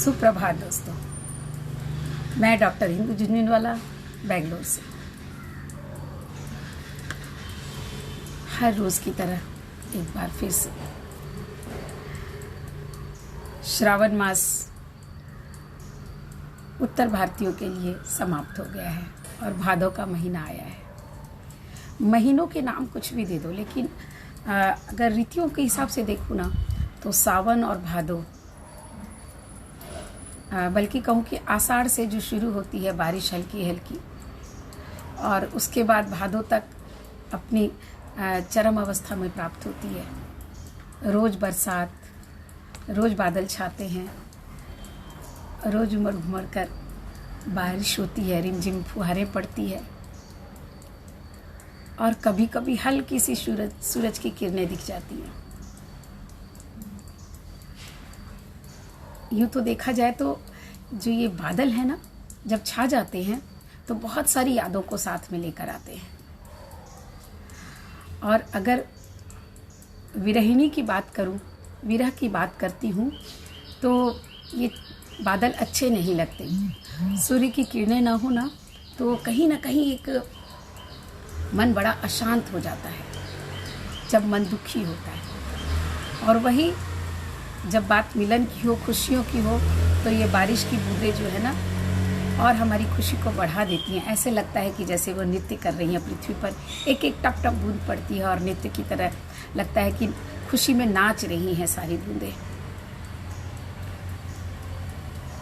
सुप्रभात दोस्तों, मैं डॉक्टर हिंदू झुनझुनवाला बेंगलोर से हर रोज़ की तरह एक बार फिर से श्रावण मास उत्तर भारतीयों के लिए समाप्त हो गया है और भादों का महीना आया है। महीनों के नाम कुछ भी दे दो, लेकिन अगर ऋतुओं के हिसाब से देखूँ ना तो सावन और भादो, बल्कि कहूँ कि आषाढ़ से जो शुरू होती है बारिश हल्की हल्की और उसके बाद भादों तक अपनी चरम अवस्था में प्राप्त होती है। रोज़ बरसात, रोज़ बादल छाते हैं, रोज़ उमड़ घुमड़ कर बारिश होती है, रिमझिम फुहारें पड़ती है और कभी कभी हल्की सी सूरज की किरणें दिख जाती हैं। यूँ तो देखा जाए तो जो ये बादल है ना, जब छा जाते हैं तो बहुत सारी यादों को साथ में लेकर आते हैं। और अगर विरहिणी की बात करूं, विरह की बात करती हूं, तो ये बादल अच्छे नहीं लगते। सूर्य की किरणें ना हो ना तो कहीं ना कहीं एक मन बड़ा अशांत हो जाता है, जब मन दुखी होता है। और वही जब बात मिलन की हो, खुशियों की हो, तो ये बारिश की बूंदें जो है ना और हमारी खुशी को बढ़ा देती हैं। ऐसे लगता है कि जैसे वो नृत्य कर रही हैं पृथ्वी पर, एक एक टप टप बूंद पड़ती है और नृत्य की तरह लगता है कि खुशी में नाच रही हैं सारी बूंदें।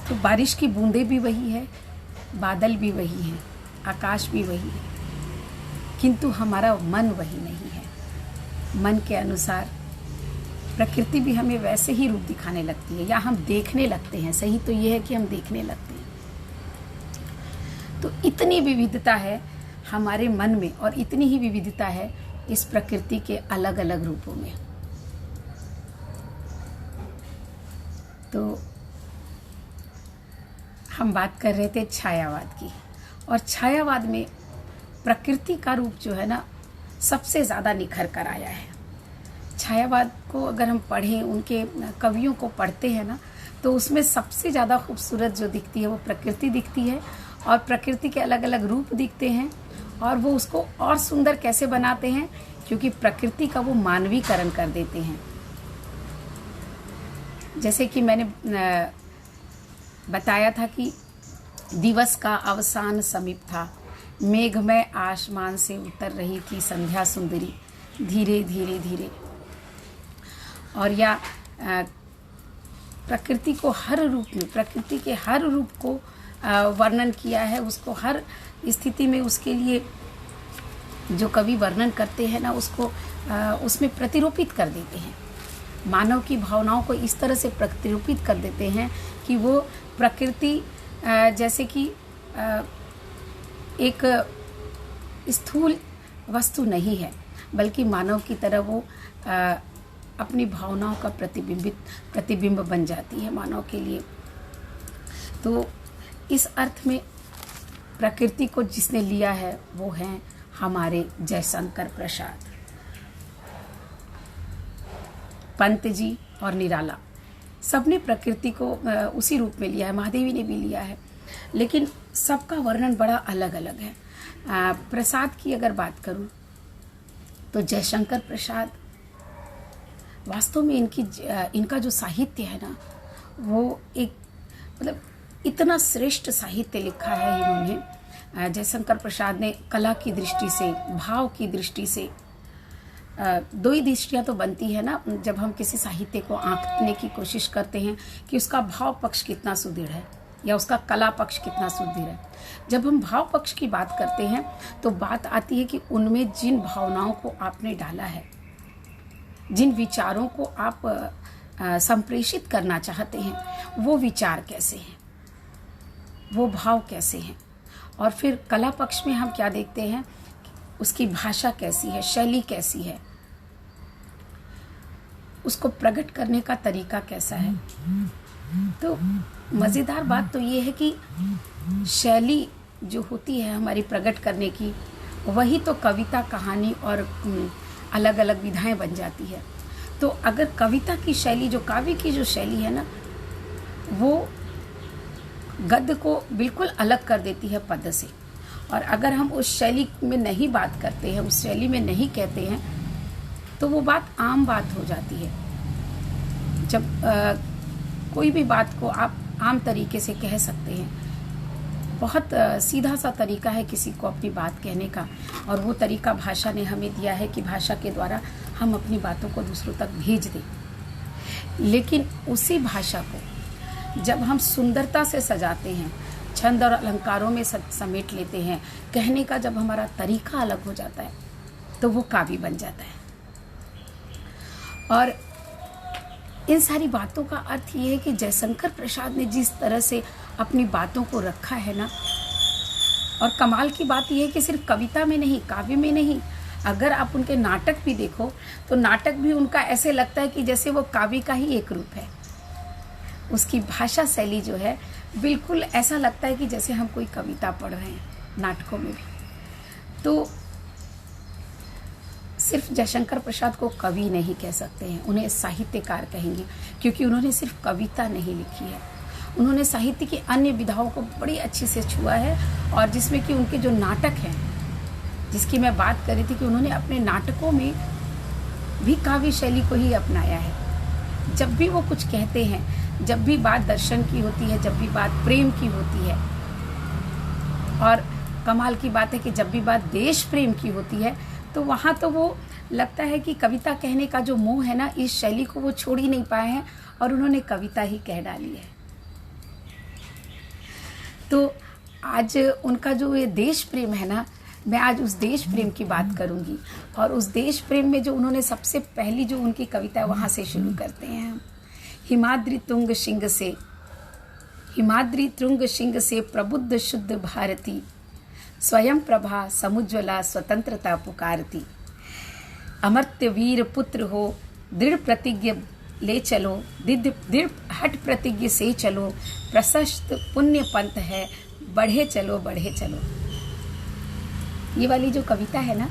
तो बारिश की बूंदें भी वही है, बादल भी वही हैं, आकाश भी वही है, किंतु हमारा मन वही नहीं है। मन के अनुसार प्रकृति भी हमें वैसे ही रूप दिखाने लगती है, या हम देखने लगते हैं। सही तो ये है कि हम देखने लगते हैं। तो इतनी विविधता है हमारे मन में और इतनी ही विविधता है इस प्रकृति के अलग अलग रूपों में। तो हम बात कर रहे थे छायावाद की, और छायावाद में प्रकृति का रूप जो है ना सबसे ज़्यादा निखर कर आया है। छायावाद को अगर हम पढ़ें, उनके कवियों को पढ़ते हैं ना, तो उसमें सबसे ज़्यादा खूबसूरत जो दिखती है वो प्रकृति दिखती है, और प्रकृति के अलग अलग रूप दिखते हैं। और वो उसको और सुंदर कैसे बनाते हैं, क्योंकि प्रकृति का वो मानवीकरण कर देते हैं। जैसे कि मैंने बताया था कि दिवस का अवसान समीप था, मेघमय आसमान से उतर रही थी संध्या सुंदरी धीरे धीरे धीरे। और या प्रकृति को हर रूप में, प्रकृति के हर रूप को वर्णन किया है, उसको हर स्थिति में उसके लिए जो कवि वर्णन करते हैं ना, उसको उसमें प्रतिरूपित कर देते हैं। मानव की भावनाओं को इस तरह से प्रतिरूपित कर देते हैं कि वो प्रकृति जैसे कि एक स्थूल वस्तु नहीं है, बल्कि मानव की तरह वो अपनी भावनाओं का प्रतिबिंब बन जाती है मानव के लिए। तो इस अर्थ में प्रकृति को जिसने लिया है वो हैं हमारे जयशंकर प्रसाद, पंत जी और निराला। सबने प्रकृति को उसी रूप में लिया है, महादेवी ने भी लिया है, लेकिन सबका वर्णन बड़ा अलग अलग है। प्रसाद की अगर बात करूं तो जयशंकर प्रसाद वास्तव में इनका जो साहित्य है ना, वो एक मतलब इतना श्रेष्ठ साहित्य लिखा है इन्होंने। जयशंकर प्रसाद ने कला की दृष्टि से, भाव की दृष्टि से, दो ही दृष्टियाँ तो बनती है ना जब हम किसी साहित्य को आंकने की कोशिश करते हैं कि उसका भाव पक्ष कितना सुदृढ़ है या उसका कला पक्ष कितना सुदृढ़ है। जब हम भाव पक्ष की बात करते हैं तो बात आती है कि उनमें जिन भावनाओं को आपने डाला है, जिन विचारों को आप संप्रेषित करना चाहते हैं, वो विचार कैसे हैं, वो भाव कैसे हैं। और फिर कला पक्ष में हम क्या देखते हैं, उसकी भाषा कैसी है, शैली कैसी है, उसको प्रकट करने का तरीका कैसा है। तो मज़ेदार बात तो ये है कि शैली जो होती है हमारी प्रकट करने की, वही तो कविता, कहानी और अलग अलग विधाएं बन जाती है। तो अगर कविता की शैली, जो काव्य की जो शैली है ना, वो गद्य को बिल्कुल अलग कर देती है पद्य से। और अगर हम उस शैली में नहीं बात करते हैं, उस शैली में नहीं कहते हैं, तो वो बात आम बात हो जाती है। जब कोई भी बात को आप आम तरीके से कह सकते हैं, बहुत सीधा सा तरीका है किसी को अपनी बात कहने का, और वो तरीका भाषा ने हमें दिया है कि भाषा के द्वारा हम अपनी बातों को दूसरों तक भेज दें। लेकिन उसी भाषा को जब हम सुंदरता से सजाते हैं, छंद और अलंकारों में समेट लेते हैं, कहने का जब हमारा तरीका अलग हो जाता है, तो वो काव्य बन जाता है। और इन सारी बातों का अर्थ ये है कि जयशंकर प्रसाद ने जिस तरह से अपनी बातों को रखा है ना, और कमाल की बात यह है कि सिर्फ कविता में नहीं, काव्य में नहीं, अगर आप उनके नाटक भी देखो तो नाटक भी उनका ऐसे लगता है कि जैसे वो काव्य का ही एक रूप है। उसकी भाषा शैली जो है बिल्कुल ऐसा लगता है कि जैसे हम कोई कविता पढ़ रहे हैं नाटकों में भी। तो सिर्फ जयशंकर प्रसाद को कवि नहीं कह सकते हैं, उन्हें साहित्यकार कहेंगे, क्योंकि उन्होंने सिर्फ कविता नहीं लिखी है, उन्होंने साहित्य की अन्य विधाओं को बड़ी अच्छी से छुआ है। और जिसमें कि उनके जो नाटक हैं, जिसकी मैं बात कर रही थी कि उन्होंने अपने नाटकों में भी काव्य शैली को ही अपनाया है। जब भी वो कुछ कहते हैं, जब भी बात दर्शन की होती है, जब भी बात प्रेम की होती है, और कमाल की बात है कि जब भी बात देश प्रेम की होती है, तो वहाँ तो वो लगता है कि कविता कहने का जो मोह है ना, इस शैली को वो छोड़ ही नहीं पाए हैं और उन्होंने कविता ही कह डाली है। तो आज उनका जो ये देश प्रेम है ना, मैं आज उस देश प्रेम की बात करूंगी। और उस देश प्रेम में जो उन्होंने सबसे पहली जो उनकी कविता है, वहाँ से शुरू करते हैं हम। हिमाद्रि तुंग शिंग से प्रबुद्ध शुद्ध भारती, स्वयं प्रभा समुज्ज्वला स्वतंत्रता पुकारती। अमर्त्य वीर पुत्र हो, दृढ़ प्रतिज्ञ ले चलो, दृढ़ हट प्रतिज्ञ से चलो, प्रशस्त पुण्य पंथ है, बढ़े चलो बढ़े चलो। ये वाली जो कविता है ना,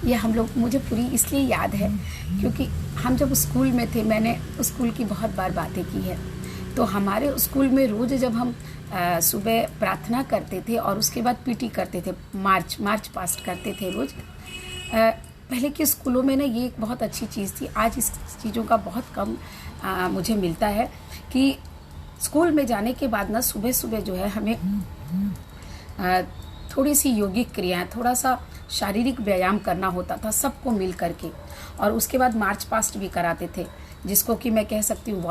ये हम लोग, मुझे पूरी इसलिए याद है क्योंकि हम जब स्कूल में थे, मैंने स्कूल की बहुत बार बातें की है। तो हमारे स्कूल में रोज़ जब हम सुबह प्रार्थना करते थे और उसके बाद पीटी करते थे, मार्च पास्ट करते थे रोज़। पहले के स्कूलों में ना ये एक बहुत अच्छी चीज़ थी, आज इस चीज़ों का बहुत कम मुझे मिलता है कि स्कूल में जाने के बाद ना सुबह सुबह जो है हमें थोड़ी सी योगिक क्रियाएं, थोड़ा सा शारीरिक व्यायाम करना होता था सबको मिल करके, और उसके बाद मार्च पास्ट भी कराते थे, जिसको कि मैं कह सकती हूँ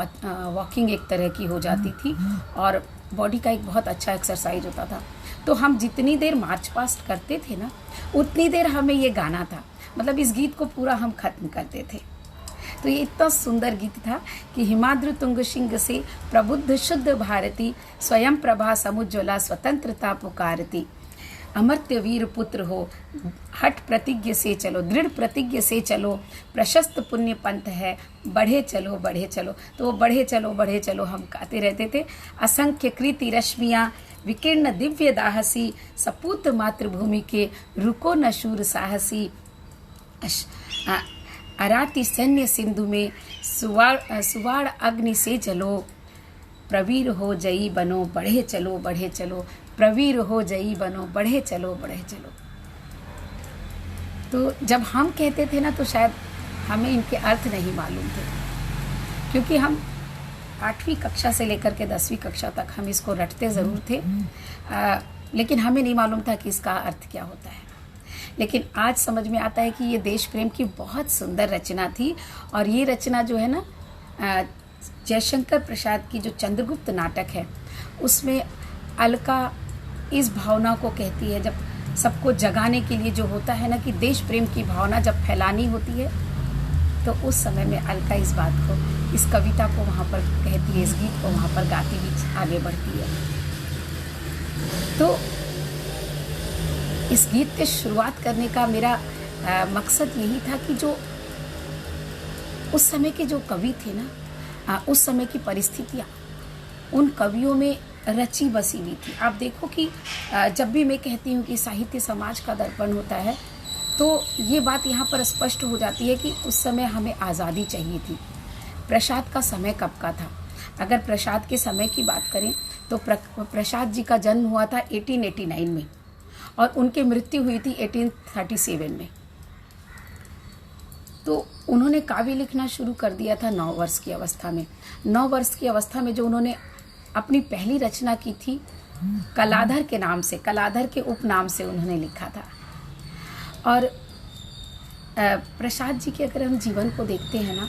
वॉकिंग एक तरह की हो जाती थी और बॉडी का एक बहुत अच्छा एक्सरसाइज होता था। तो हम जितनी देर मार्च पास्ट करते थे ना, उतनी देर हमें ये गाना था, मतलब इस गीत को पूरा हम खत्म करते थे। तो ये इतना सुंदर गीत था कि हिमाद्रि तुंग शिंग से प्रबुद्ध शुद्ध भारती, स्वयं प्रभा समुज्ज्वला स्वतंत्रता पुकारती। अमर्त्य वीर पुत्र हो, हट प्रतिज्ञ से चलो, दृढ़ प्रतिज्ञ से चलो, प्रशस्त पुण्य पंथ है, बढ़े चलो बढ़े चलो। तो वो बढ़े चलो हम गाते रहते थे। असंख्य कृति रश्मियाँ विकीर्ण दिव्य दाहसी, सपूत मातृभूमि के रुको न शूर साहसी। अराती सैन्य सिंधु में सुवाड़ अग्नि से जलो, प्रवीर हो जयी बनो, बढ़े चलो बढ़े चलो, प्रवीर हो जयी बनो, बढ़े चलो बढ़े चलो। तो जब हम कहते थे ना, तो शायद हमें इनके अर्थ नहीं मालूम थे, क्योंकि हम 8वीं कक्षा से लेकर के 10वीं कक्षा तक हम इसको रटते ज़रूर थे, लेकिन हमें नहीं मालूम था कि इसका अर्थ क्या होता है। लेकिन आज समझ में आता है कि ये देश प्रेम की बहुत सुंदर रचना थी। और ये रचना जो है ना, जयशंकर प्रसाद की जो चंद्रगुप्त नाटक है, उसमें अलका इस भावना को कहती है, जब सबको जगाने के लिए जो होता है ना कि देश प्रेम की भावना जब फैलानी होती है, तो उस समय में अलका इस बात को, इस कविता को वहाँ पर कहती है, इस गीत को वहाँ पर गाती हुई आगे बढ़ती है। तो इस गीत की शुरुआत करने का मेरा मकसद यही था कि जो उस समय के जो कवि थे ना, उस समय की परिस्थितियाँ उन कवियों में रची बसी हुई थी। आप देखो कि जब भी मैं कहती हूँ कि साहित्य समाज का दर्पण होता है, तो ये बात यहाँ पर स्पष्ट हो जाती है कि उस समय हमें आज़ादी चाहिए थी। प्रसाद का समय कब का था? अगर प्रसाद के समय की बात करें तो प्रसाद जी का जन्म हुआ था 1889 में और उनकी मृत्यु हुई थी 1837 में। तो उन्होंने काव्य लिखना शुरू कर दिया था 9 वर्ष की अवस्था में। 9 वर्ष की अवस्था में जो उन्होंने अपनी पहली रचना की थी कलाधर के नाम से, कलाधर के उपनाम से उन्होंने लिखा था। और प्रसाद जी के अगर हम जीवन को देखते हैं ना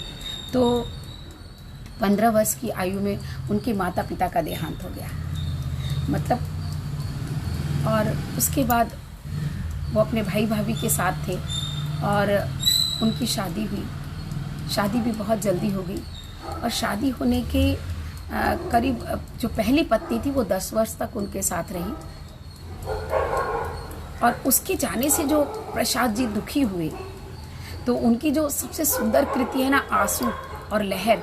तो 15 वर्ष की आयु में उनके माता पिता का देहांत हो गया, मतलब। और उसके बाद वो अपने भाई भाभी के साथ थे और उनकी शादी हुई। शादी भी बहुत जल्दी हो गई और शादी होने के करीब जो पहली पत्नी थी वो 10 वर्ष तक उनके साथ रही। और उसके जाने से जो प्रसाद जी दुखी हुए तो उनकी जो सबसे सुंदर कृति है ना आंसू और लहर,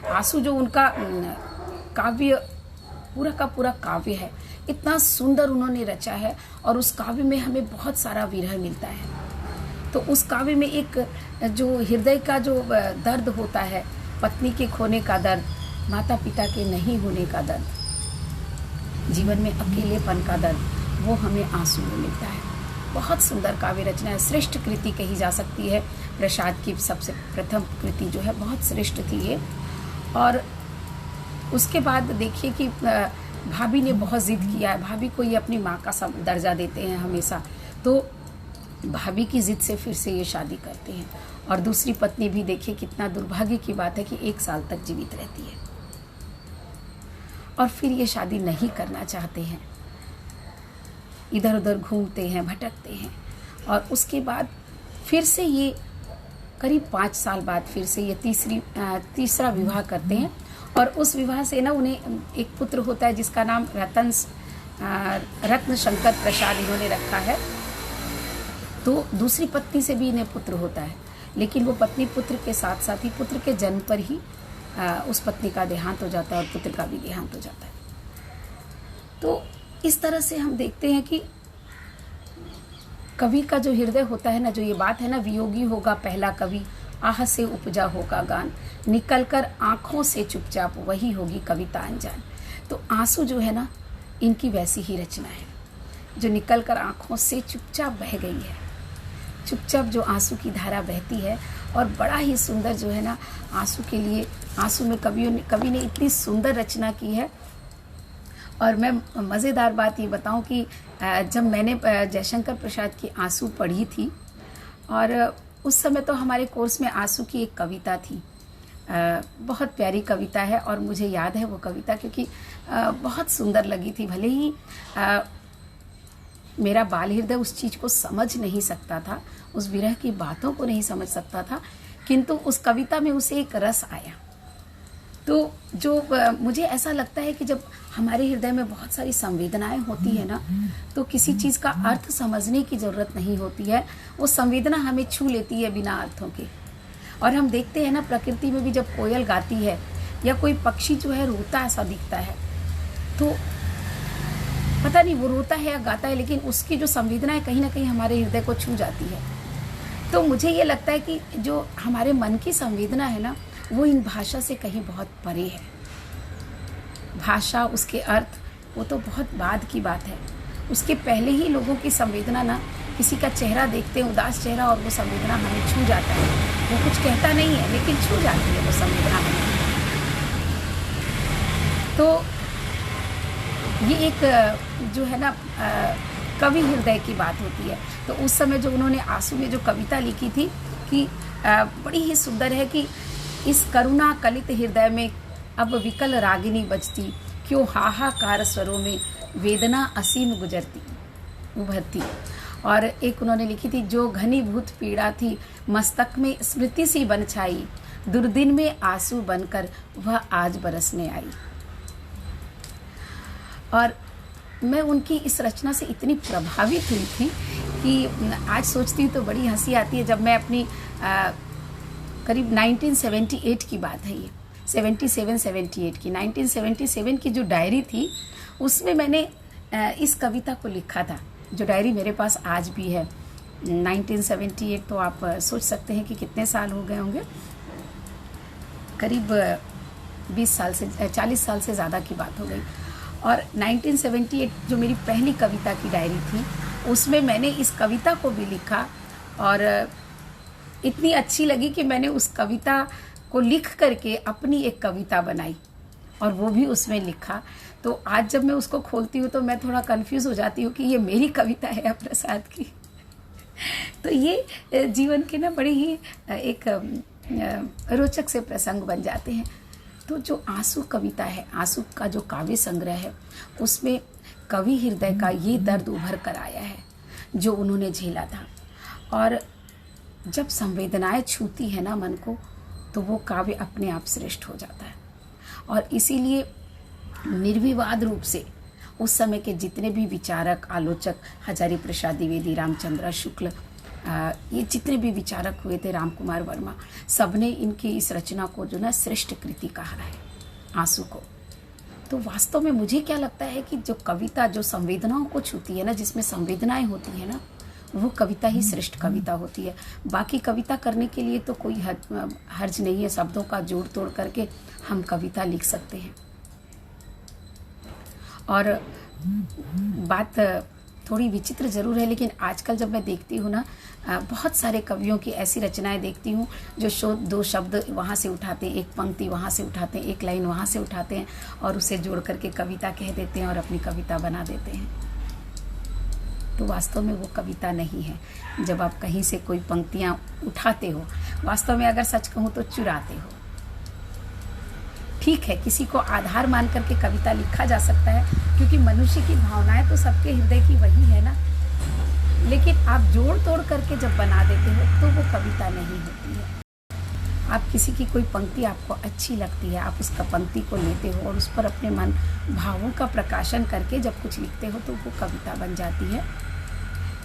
आंसू जो उनका काव्य पूरा का पूरा काव्य है, इतना सुंदर उन्होंने रचा है और उस काव्य में हमें बहुत सारा विरह मिलता है। तो उस काव्य में एक जो हृदय का जो दर्द होता है, पत्नी के खोने का दर्द, माता पिता के नहीं होने का दर्द, जीवन में अकेलेपन का दर्द, वो हमें आंसू में मिलता है। बहुत सुंदर काव्य रचना है, श्रेष्ठ कृति कही जा सकती है। प्रसाद की सबसे प्रथम कृति जो है बहुत श्रेष्ठ थी ये। और उसके बाद देखिए कि भाभी ने बहुत जिद किया है, भाभी को ये अपनी माँ का सब दर्जा देते हैं हमेशा, तो भाभी की जिद से फिर से ये शादी करते हैं। और दूसरी पत्नी भी देखिए कितना दुर्भाग्य की बात है कि 1 साल तक जीवित रहती है और फिर ये शादी नहीं करना चाहते हैं, इधर उधर घूमते हैं, भटकते हैं। और उसके बाद फिर से ये करीब 5 साल बाद फिर से ये तीसरा विवाह करते हैं और उस विवाह से ना उन्हें एक पुत्र होता है जिसका नाम रत्न शंकर प्रसाद इन्होंने रखा है। तो दूसरी पत्नी से भी इन्हें पुत्र होता है, लेकिन वो पत्नी पुत्र के साथ साथ ही पुत्र के जन्म पर ही उस पत्नी का देहांत हो जाता है और पुत्र का भी देहांत हो जाता है। तो इस तरह से हम देखते हैं कि कवि का जो हृदय होता है ना, जो ये बात है ना, वियोगी होगा पहला कवि, आह से उपजा होगा गान, निकलकर आंखों से चुपचाप वही होगी कविता अनजान। तो आंसू जो है ना, इनकी वैसी ही रचना है जो निकलकर आंखों से चुपचाप बह गई है। चुपचाप जो आंसू की धारा बहती है और बड़ा ही सुंदर जो है ना, आंसू के लिए, आंसू में कवि ने इतनी सुंदर रचना की है। और मैं मज़ेदार बात ये बताऊं कि जब मैंने जयशंकर प्रसाद की आंसू पढ़ी थी और उस समय तो हमारे कोर्स में आंसू की एक कविता थी, बहुत प्यारी कविता है और मुझे याद है वो कविता क्योंकि बहुत सुंदर लगी थी। भले ही मेरा बाल हृदय उस चीज़ को समझ नहीं सकता था, उस विरह की बातों को नहीं समझ सकता था, किंतु उस कविता में उसे एक रस आया। तो जो मुझे ऐसा लगता है कि जब हमारे हृदय में बहुत सारी संवेदनाएं होती है ना, तो किसी चीज़ का अर्थ समझने की ज़रूरत नहीं होती है, वो संवेदना हमें छू लेती है बिना अर्थों के। और हम देखते हैं ना, प्रकृति में भी जब कोयल गाती है या कोई पक्षी जो है रोता ऐसा दिखता है, तो पता नहीं वो रोता है या गाता है, लेकिन उसकी जो संवेदना है कहीं ना कहीं हमारे हृदय को छू जाती है। तो मुझे ये लगता है कि जो हमारे मन की संवेदना है ना, वो इन भाषा से कहीं बहुत परे है। भाषा, उसके अर्थ, वो तो बहुत बाद की बात है। उसके पहले ही लोगों की संवेदना ना, किसी का चेहरा देखते हैं उदास चेहरा और वो संवेदना हमें छू जाता है। वो कुछ कहता नहीं है लेकिन छू जाती है वो संवेदना हमें। तो ये एक जो है ना कवि हृदय की बात होती है। तो उस समय जो उन्होंने आंसू में जो कविता लिखी थी कि बड़ी ही सुंदर है कि इस करुणा कलित हृदय में अब विकल रागिनी बजती, क्यों हाहाकार स्वरों में वेदना असीम गुजरती उभरती। और एक उन्होंने लिखी थी, जो घनीभूत पीड़ा थी मस्तक में स्मृति सी बन छाई, दुर्दिन में आंसू बनकर वह आज बरसने आई। और मैं उनकी इस रचना से इतनी प्रभावित हुई थी कि आज सोचती हूँ तो बड़ी हंसी आती है। जब मैं अपनी करीब 1978 की बात है, ये 77-78 की 1977 की जो डायरी थी, उसमें मैंने इस कविता को लिखा था, जो डायरी मेरे पास आज भी है। 1978 तो आप सोच सकते हैं कि कितने साल हो गए होंगे, करीब 20 साल से 40 साल से ज़्यादा की बात हो गई। और 1978 जो मेरी पहली कविता की डायरी थी, उसमें मैंने इस कविता को भी लिखा और इतनी अच्छी लगी कि मैंने उस कविता को लिख करके अपनी एक कविता बनाई और वो भी उसमें लिखा। तो आज जब मैं उसको खोलती हूँ तो मैं थोड़ा कंफ्यूज हो जाती हूँ कि ये मेरी कविता है या प्रसाद की। तो ये जीवन के ना बड़े ही एक रोचक से प्रसंग बन जाते हैं। तो जो आंसू कविता है, आंसू का जो काव्य संग्रह है, उसमें कवि हृदय का ये दर्द उभर कर आया है जो उन्होंने झेला था। और जब संवेदनाएं छूती है ना मन को, तो वो काव्य अपने आप श्रेष्ठ हो जाता है। और इसीलिए निर्विवाद रूप से उस समय के जितने भी विचारक, आलोचक, हजारी प्रसाद द्विवेदी, रामचंद्र शुक्ल, ये जितने भी विचारक हुए थे, राम कुमार वर्मा, सबने इनकी इस रचना को जो ना श्रेष्ठ कृति कहा है, आंसू को। तो वास्तव में मुझे क्या लगता है कि जो कविता जो संवेदनाओं को छूती है ना, जिसमें संवेदनाएं होती है ना, वो कविता ही श्रेष्ठ कविता होती है। बाकी कविता करने के लिए तो कोई हर्ज नहीं है, शब्दों का जोड़ तोड़ करके हम कविता लिख सकते हैं। और बात थोड़ी विचित्र जरूर है, लेकिन आजकल जब मैं देखती हूँ ना, बहुत सारे कवियों की ऐसी रचनाएं देखती हूँ जो दो शब्द वहाँ से उठाते हैं, एक पंक्ति वहाँ से उठाते हैं, एक लाइन वहाँ से उठाते हैं और उसे जोड़ करके कविता कह देते हैं और अपनी कविता बना देते हैं। तो वास्तव में वो कविता नहीं है। जब आप कहीं से कोई पंक्तियाँ उठाते हो, वास्तव में अगर सच कहूँ तो चुराते हो। ठीक है, किसी को आधार मान करके कविता लिखा जा सकता है, क्योंकि मनुष्य की भावनाएं तो सबके हृदय की वही है ना। लेकिन आप जोड़ तोड़ करके जब बना देते हो तो वो कविता नहीं होती है। आप किसी की कोई पंक्ति आपको अच्छी लगती है, आप उसका पंक्ति को लेते हो और उस पर अपने मन भावों का प्रकाशन करके जब कुछ लिखते हो तो वो कविता बन जाती है।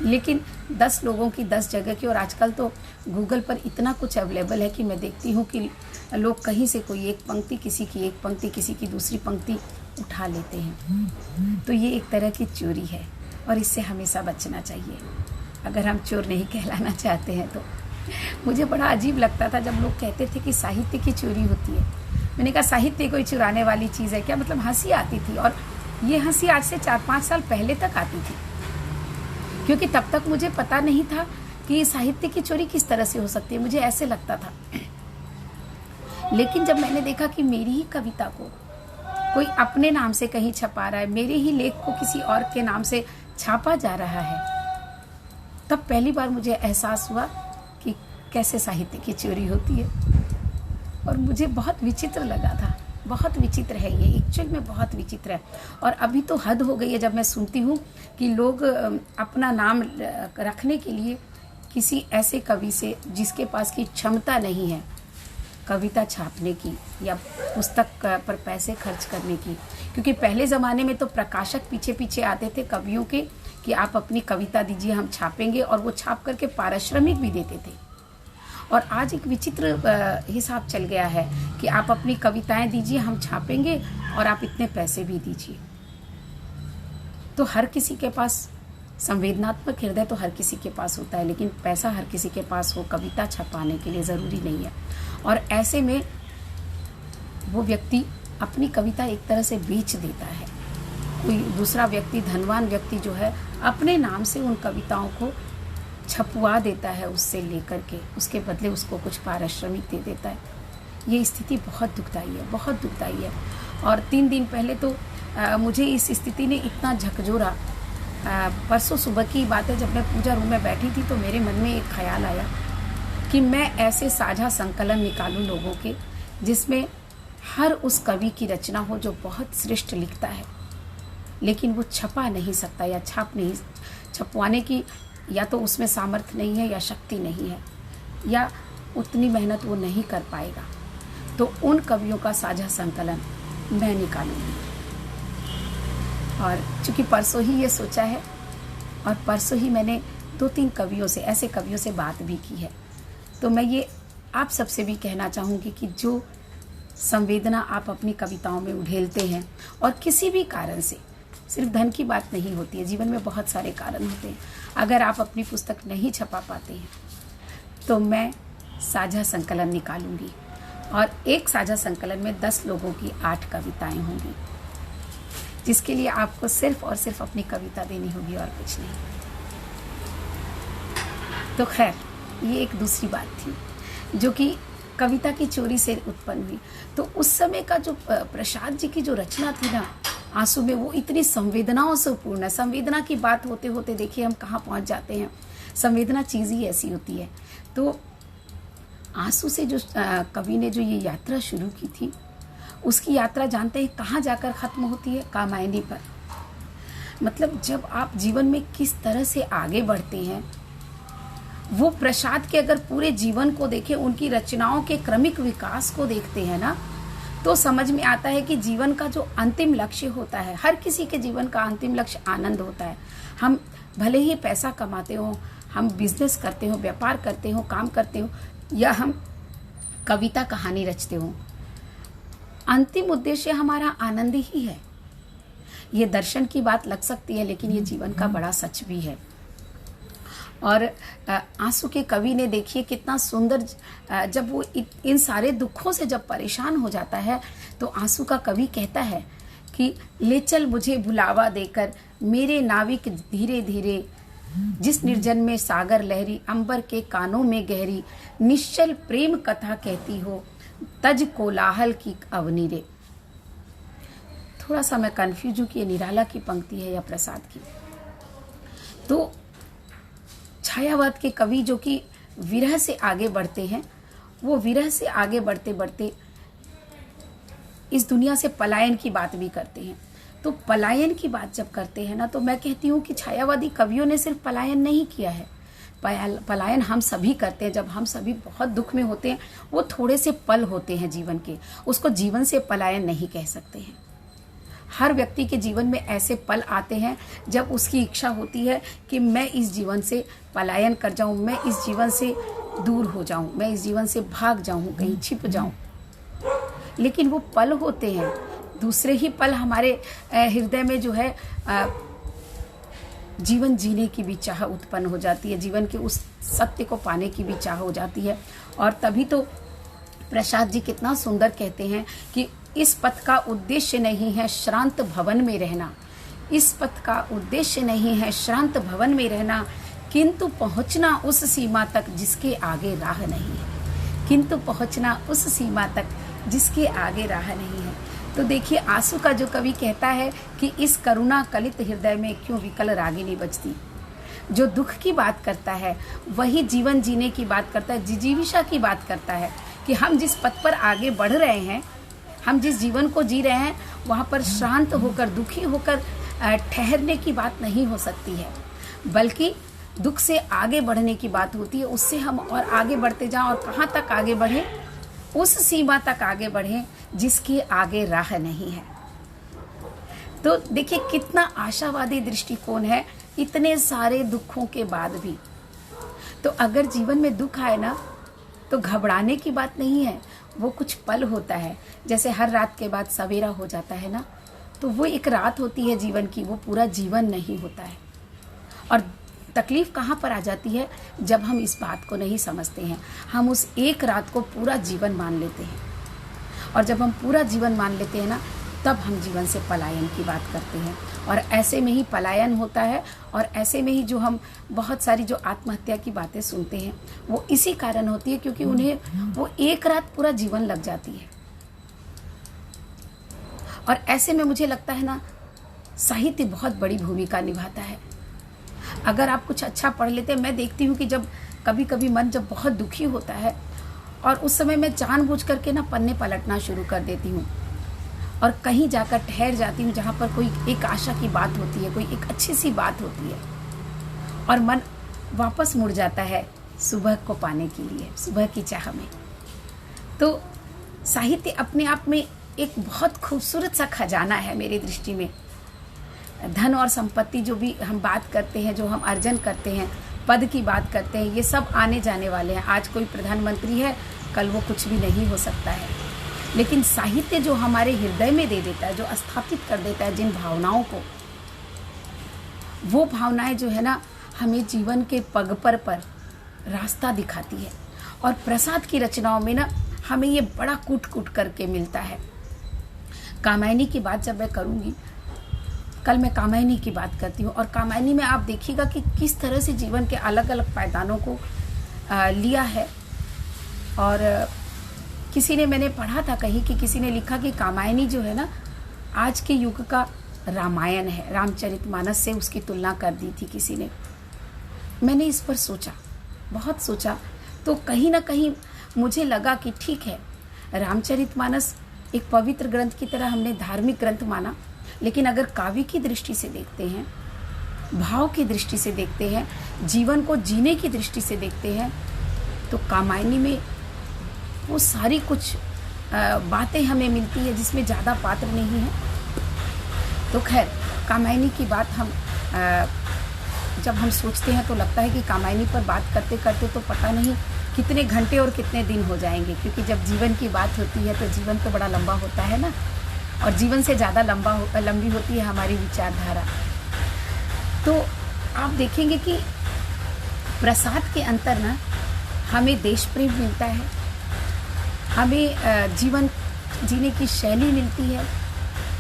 लेकिन 10 लोगों की 10 जगह की, और आजकल तो गूगल पर इतना कुछ अवेलेबल है कि मैं देखती हूँ कि लोग कहीं से कोई एक पंक्ति, किसी की एक पंक्ति, किसी की दूसरी पंक्ति उठा लेते हैं। तो ये एक तरह की चोरी है और इससे हमेशा बचना चाहिए अगर हम चोर नहीं कहलाना चाहते हैं। तो मुझे बड़ा अजीब लगता था जब लोग कहते थे कि साहित्य की चोरी होती है। मैंने कहा साहित्य कोई चुराने वाली चीज़ है क्या? मतलब हंसी आती थी, और ये हंसी आज से 4-5 साल पहले तक आती थी, क्योंकि तब तक मुझे पता नहीं था कि साहित्य की चोरी किस तरह से हो सकती है। मुझे ऐसे लगता था। लेकिन जब मैंने देखा कि मेरी ही कविता को कोई अपने नाम से कहीं छपा रहा है, मेरे ही लेख को किसी और के नाम से छापा जा रहा है, तब पहली बार मुझे एहसास हुआ कि कैसे साहित्य की चोरी होती है। और मुझे बहुत विचित्र लगा था। बहुत विचित्र है ये, एक्चुअल में बहुत विचित्र है। और अभी तो हद हो गई है जब मैं सुनती हूँ कि लोग अपना नाम रखने के लिए किसी ऐसे कवि से जिसके पास की क्षमता नहीं है कविता छापने की या पुस्तक पर पैसे खर्च करने की। क्योंकि पहले ज़माने में तो प्रकाशक पीछे पीछे आते थे कवियों के कि आप अपनी कविता दीजिए, हम छापेंगे, और वो छाप करके पारिश्रमिक भी देते थे। और आज एक विचित्र हिसाब चल गया है कि आप अपनी कविताएं दीजिए, हम छापेंगे, और आप इतने पैसे भी दीजिए। तो हर किसी के पास संवेदनात्मक हृदय तो हर किसी के पास होता है, लेकिन पैसा हर किसी के पास हो कविता छपाने के लिए ज़रूरी नहीं है। और ऐसे में वो व्यक्ति अपनी कविता एक तरह से बेच देता है। कोई दूसरा व्यक्ति, धनवान व्यक्ति जो है, अपने नाम से उन कविताओं को छपवा देता है, उससे लेकर के उसके बदले उसको कुछ पारिश्रमिक दे देता है। ये स्थिति बहुत दुखदाई है, बहुत दुखदाई है। और 3 दिन पहले तो मुझे इस स्थिति ने इतना झकझोरा। परसों सुबह की बात है, जब मैं पूजा रूम में बैठी थी तो मेरे मन में एक ख्याल आया कि मैं ऐसे साझा संकलन निकालूं लोगों के, जिसमें हर उस कवि की रचना हो जो बहुत श्रेष्ठ लिखता है, लेकिन वो छपा नहीं सकता या छपवाने की या तो उसमें सामर्थ्य नहीं है या शक्ति नहीं है या उतनी मेहनत वो नहीं कर पाएगा। तो उन कवियों का साझा संकलन मैं निकालूंगी। और चूंकि परसों ही ये सोचा है और परसों ही मैंने 2-3 कवियों से, ऐसे कवियों से बात भी की है, तो मैं ये आप सबसे भी कहना चाहूँगी कि जो संवेदना आप अपनी कविताओं में उधेलते हैं, और किसी भी कारण से, सिर्फ धन की बात नहीं होती है, जीवन में बहुत सारे कारण होते हैं, अगर आप अपनी पुस्तक नहीं छपा पाते हैं तो मैं साझा संकलन निकालूंगी। और एक साझा संकलन में 10 लोगों की 8 कविताएं होंगी, जिसके लिए आपको सिर्फ और सिर्फ अपनी कविता देनी होगी और कुछ नहीं। तो खैर, ये एक दूसरी बात थी जो कि कविता की चोरी से उत्पन्न हुई। तो उस समय का जो प्रसाद जी की जो रचना थी ना आंसू में, वो इतनी संवेदनाओं से पूर्ण है। संवेदना की बात होते होते देखिए हम कहाँ पहुँच जाते हैं। संवेदना चीज़ ही ऐसी होती है। तो आंसू से जो कवि ने जो ये यात्रा शुरू की थी, उसकी यात्रा जानते हैं कहाँ जाकर ख़त्म होती है? कामायनी पर। मतलब जब आप जीवन में किस तरह से आगे बढ़ते हैं, वो प्रसाद के अगर पूरे जीवन को देखें, उनकी रचनाओं के क्रमिक विकास को देखते हैं ना, तो समझ में आता है कि जीवन का जो अंतिम लक्ष्य होता है, हर किसी के जीवन का अंतिम लक्ष्य आनंद होता है। हम भले ही पैसा कमाते हो, हम बिजनेस करते हो, व्यापार करते हो, काम करते हो, या हम कविता कहानी रचते हो, अंतिम उद्देश्य हमारा आनंद ही है। ये दर्शन की बात लग सकती है, लेकिन ये जीवन का बड़ा सच भी है। और आंसू के कवि ने देखिए कितना सुंदर, जब वो इन सारे दुखों से जब परेशान हो जाता है, तो आंसू का कवि कहता है कि ले चल मुझे बुलावा देकर मेरे नाविक धीरे धीरे, जिस निर्जन में सागर लहरी, अंबर के कानों में गहरी, निश्चल प्रेम कथा कहती हो, तज कोलाहल की अवनी रे। थोड़ा सा मैं कंफ्यूज हूँ कि ये निराला की पंक्ति है या प्रसाद की। तो छायावाद के कवि जो कि विरह से आगे बढ़ते हैं, वो विरह से आगे बढ़ते बढ़ते इस दुनिया से पलायन की बात भी करते हैं। तो पलायन की बात जब करते हैं ना, तो मैं कहती हूँ कि छायावादी कवियों ने सिर्फ पलायन नहीं किया है, पलायन हम सभी करते हैं। जब हम सभी बहुत दुख में होते हैं, वो थोड़े से पल होते हैं जीवन के, उसको जीवन से पलायन नहीं कह सकते हैं। हर व्यक्ति के जीवन में ऐसे पल आते हैं जब उसकी इच्छा होती है कि मैं इस जीवन से पलायन कर जाऊं, मैं इस जीवन से दूर हो जाऊं, मैं इस जीवन से भाग जाऊं, कहीं छिप जाऊं। लेकिन वो पल होते हैं, दूसरे ही पल हमारे हृदय में जो है जीवन जीने की भी चाह उत्पन्न हो जाती है, जीवन के उस सत्य को पाने की भी चाह हो जाती है। और तभी तो प्रसाद जी कितना सुंदर कहते हैं कि इस पथ का उद्देश्य नहीं है श्रांत भवन में रहना, इस पथ का उद्देश्य नहीं है श्रांत भवन में रहना, किंतु पहुंचना उस सीमा तक जिसके आगे राह नहीं है, किंतु पहुंचना उस सीमा तक जिसके आगे राह नहीं है। तो देखिए आंसू का जो कवि कहता है कि इस करुणा कलित हृदय में क्यों विकल रागिनी बजती। जो दुख की बात करता है वही जीवन जीने की बात करता है, जिजीविषा की बात करता है कि हम जिस पथ पर आगे बढ़ रहे हैं, हम जिस जीवन को जी रहे हैं, वहाँ पर शांत होकर, दुखी होकर ठहरने की बात नहीं हो सकती है, बल्कि दुख से आगे बढ़ने की बात होती है। उससे हम और आगे बढ़ते जाएं, और कहाँ तक आगे बढ़ें? उस सीमा तक आगे बढ़ें जिसके आगे राह नहीं है। तो देखिए कितना आशावादी दृष्टिकोण है इतने सारे दुखों के बाद भी। तो अगर जीवन में दुख आए ना, तो घबराने की बात नहीं है, वो कुछ पल होता है। जैसे हर रात के बाद सवेरा हो जाता है ना, तो वो एक रात होती है जीवन की, वो पूरा जीवन नहीं होता है। और तकलीफ कहाँ पर आ जाती है? जब हम इस बात को नहीं समझते हैं, हम उस एक रात को पूरा जीवन मान लेते हैं। और जब हम पूरा जीवन मान लेते हैं ना, तब हम जीवन से पलायन की बात करते हैं। और ऐसे में ही पलायन होता है, और ऐसे में ही जो हम बहुत सारी जो आत्महत्या की बातें सुनते हैं, वो इसी कारण होती है क्योंकि उन्हें वो एक रात पूरा जीवन लग जाती है। और ऐसे में मुझे लगता है ना, साहित्य बहुत बड़ी भूमिका निभाता है। अगर आप कुछ अच्छा पढ़ लेते हैं, मैं देखती हूँ कि जब कभी कभी मन जब बहुत दुखी होता है, और उस समय मैं जानबूझ करके ना पन्ने पलटना शुरू कर देती हूँ, और कहीं जाकर ठहर जाती हूँ जहाँ पर कोई एक आशा की बात होती है, कोई एक अच्छी सी बात होती है, और मन वापस मुड़ जाता है सुबह को पाने के लिए, सुबह की चाह में। तो साहित्य अपने आप में एक बहुत खूबसूरत सा खजाना है मेरी दृष्टि में। धन और संपत्ति जो भी हम बात करते हैं, जो हम अर्जन करते हैं, पद की बात करते हैं, ये सब आने जाने वाले हैं। आज कोई प्रधानमंत्री है, कल वो कुछ भी नहीं हो सकता है। लेकिन साहित्य जो हमारे हृदय में दे देता है, जो स्थापित कर देता है जिन भावनाओं को, वो भावनाएं जो है ना, हमें जीवन के पग पर रास्ता दिखाती है। और प्रसाद की रचनाओं में ना हमें ये बड़ा कूट कूट करके मिलता है। कामायनी की बात जब मैं करूँगी, कल मैं कामायनी की बात करती हूँ, और कामायनी में आप देखिएगा कि किस तरह से जीवन के अलग अलग पायदानों को लिया है। और किसी ने, मैंने पढ़ा था कहीं कि किसी ने लिखा कि कामायनी जो है ना, आज के युग का रामायण है। रामचरितमानस से उसकी तुलना कर दी थी किसी ने। मैंने इस पर सोचा, बहुत सोचा, तो कहीं ना कहीं मुझे लगा कि ठीक है, रामचरितमानस एक पवित्र ग्रंथ की तरह हमने धार्मिक ग्रंथ माना, लेकिन अगर काव्य की दृष्टि से देखते हैं, भाव की दृष्टि से देखते हैं, जीवन को जीने की दृष्टि से देखते हैं, तो कामायनी में वो सारी कुछ बातें हमें मिलती है जिसमें ज़्यादा पात्र नहीं है। तो खैर, कामायनी की बात हम जब हम सोचते हैं तो लगता है कि कामायनी पर बात करते करते तो पता नहीं कितने घंटे और कितने दिन हो जाएंगे, क्योंकि जब जीवन की बात होती है तो जीवन तो बड़ा लंबा होता है ना, और जीवन से ज़्यादा लंबी होती है हमारी विचारधारा। तो आप देखेंगे कि प्रसाद के अंतर ना हमें देश प्रेम मिलता है, हमें जीवन जीने की शैली मिलती है,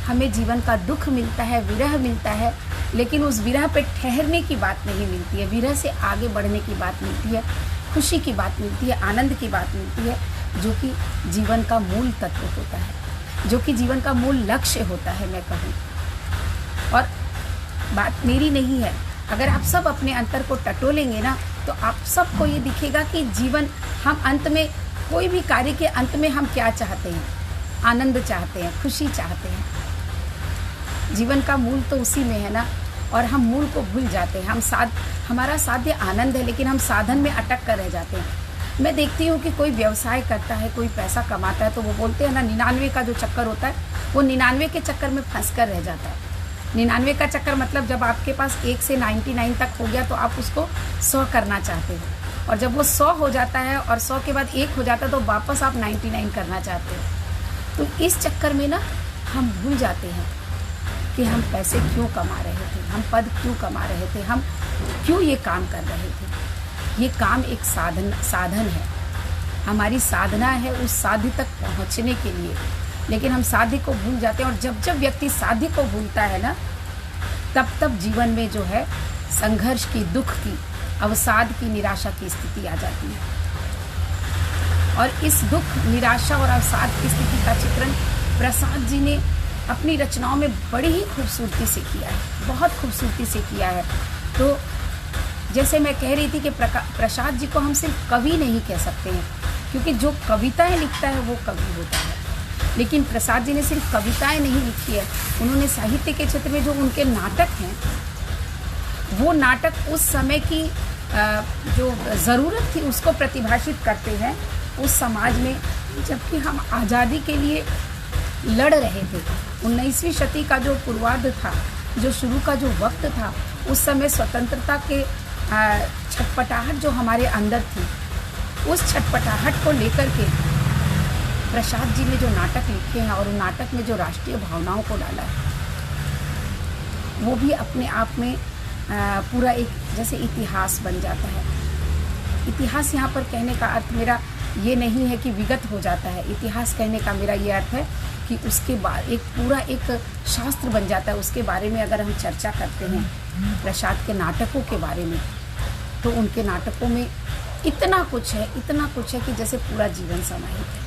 हमें जीवन का दुख मिलता है, विरह मिलता है, लेकिन उस विरह पे ठहरने की बात नहीं मिलती है, विरह से आगे बढ़ने की बात मिलती है, खुशी की बात मिलती है, आनंद की बात मिलती है, जो कि जीवन का मूल तत्व होता है, जो कि जीवन का मूल लक्ष्य होता है, मैं कहूँ। और बात मेरी नहीं है, अगर आप सब अपने अंतर को टटोलेंगे ना, तो आप सबको ये दिखेगा कि जीवन, हम अंत में, कोई भी कार्य के अंत में हम क्या चाहते हैं? आनंद चाहते हैं, खुशी चाहते हैं। जीवन का मूल तो उसी में है ना, और हम मूल को भूल जाते हैं। हमारा साध्य आनंद है, लेकिन हम साधन में अटक कर रह जाते हैं। मैं देखती हूँ कि कोई व्यवसाय करता है, कोई पैसा कमाता है, तो वो बोलते हैं ना, 99 का जो चक्कर होता है, वो 99 के चक्कर में फंस कर रह जाता है। 99 का चक्कर मतलब जब आपके पास 1 से 99 तक हो गया तो आप उसको 100 करना चाहते हो, और जब वो 100 हो जाता है और 100 के बाद 1 हो जाता है तो वापस आप 99 करना चाहते हो। तो इस चक्कर में ना हम भूल जाते हैं कि हम पैसे क्यों कमा रहे थे, हम पद क्यों कमा रहे थे, हम क्यों ये काम कर रहे थे। ये काम एक साधन है, हमारी साधना है उस साध्य तक पहुंचने के लिए, लेकिन हम साध्य को भूल जाते हैं। और जब जब व्यक्ति साध्य को भूलता है ना, तब जीवन में जो है संघर्ष की, दुख की, अवसाद की, निराशा की स्थिति आ जाती है। और इस दुख, निराशा और अवसाद की स्थिति का चित्रण प्रसाद जी ने अपनी रचनाओं में बड़ी ही खूबसूरती से किया है, बहुत खूबसूरती से किया है। तो जैसे मैं कह रही थी कि प्रसाद जी को हम सिर्फ कवि नहीं कह सकते हैं, क्योंकि जो कविताएं लिखता है वो कवि होता है, लेकिन प्रसाद जी ने सिर्फ कविताएं नहीं लिखी है, उन्होंने साहित्य के क्षेत्र में जो उनके नाटक हैं, वो नाटक उस समय की जो ज़रूरत थी उसको प्रतिभाषित करते हैं उस समाज में, जबकि हम आज़ादी के लिए लड़ रहे थे। 19वीं शती का जो पूर्वार्ध था, जो शुरू का जो वक्त था, उस समय स्वतंत्रता के छटपटाहट जो हमारे अंदर थी, उस छटपटाहट को लेकर के प्रसाद जी ने जो नाटक लिखे हैं और उन नाटक में जो राष्ट्रीय भावनाओं को डाला है, वो भी अपने आप में पूरा एक जैसे इतिहास बन जाता है। इतिहास यहाँ पर कहने का अर्थ मेरा ये नहीं है कि विगत हो जाता है, इतिहास कहने का मेरा ये अर्थ है कि उसके बाद एक पूरा एक शास्त्र बन जाता है। उसके बारे में अगर हम चर्चा करते हैं प्रसाद के नाटकों के बारे में, तो उनके नाटकों में इतना कुछ है कि जैसे पूरा जीवन समाहित है।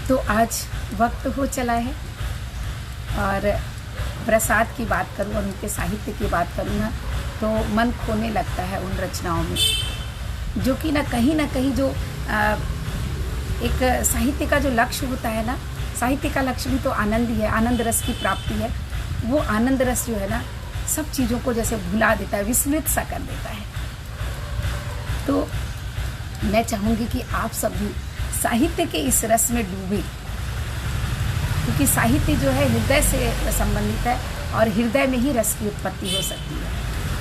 तो आज वक्त हो चला है, और प्रसाद की बात करूँ और उनके साहित्य की बात करूँ ना, तो मन खोने लगता है उन रचनाओं में, जो कि ना कहीं जो एक साहित्य का जो लक्ष्य होता है ना, साहित्य का लक्ष्य भी तो आनंद ही है, आनंद रस की प्राप्ति है। वो आनंद रस जो है ना, सब चीज़ों को जैसे भुला देता है, विस्मृत सा कर देता है। तो मैं चाहूँगी कि आप सब भी साहित्य के इस रस में डूबे, क्योंकि साहित्य जो है हृदय से संबंधित है, और हृदय में ही रस की उत्पत्ति हो सकती है,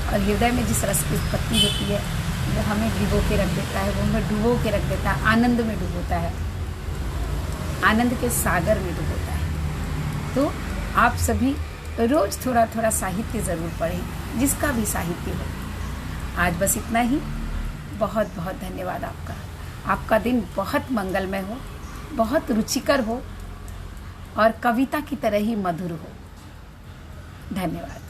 और हृदय में जिस रस की उत्पत्ति होती है वो हमें भिगो के रख देता है, वो हमें डुबो के रख देता है, आनंद में डुबोता है, आनंद के सागर में डुबोता है। तो आप सभी रोज़ थोड़ा थोड़ा साहित्य ज़रूर पढ़ें, जिसका भी साहित्य हो। आज बस इतना ही, बहुत बहुत धन्यवाद आपका। आपका दिन बहुत मंगलमय हो, बहुत रुचिकर हो और कविता की तरह ही मधुर हो। धन्यवाद।